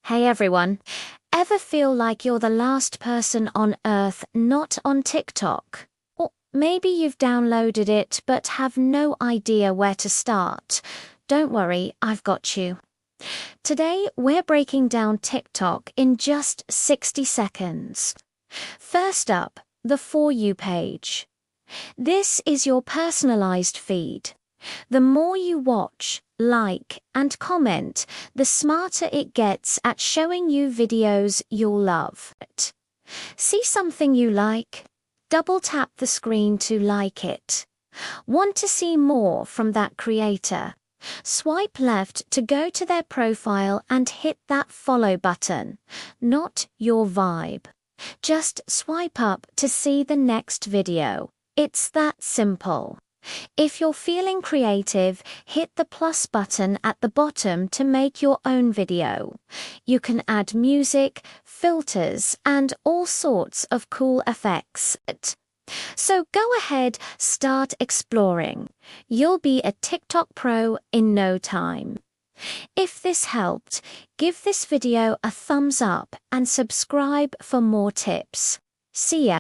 Hey everyone, ever feel like you're the last person on earth not on TikTok? Or maybe you've downloaded it but have no idea where to start. Don't worry, I've got you. Today, we're breaking down TikTok in just 60 seconds. First up, the For You page. This is your personalized feed. The more you watch, like, and comment, the smarter it gets at showing you videos you'll love. See something you like? Double tap the screen to like it. Want to see more from that creator? Swipe left to go to their profile and hit that follow button. Not your vibe. Just swipe up to see the next video. It's that simple. If you're feeling creative, hit the plus button at the bottom to make your own video. You can add music, filters, and all sorts of cool effects. So go ahead, start exploring. You'll be a TikTok pro in no time. If this helped, give this video a thumbs up and subscribe for more tips. See ya.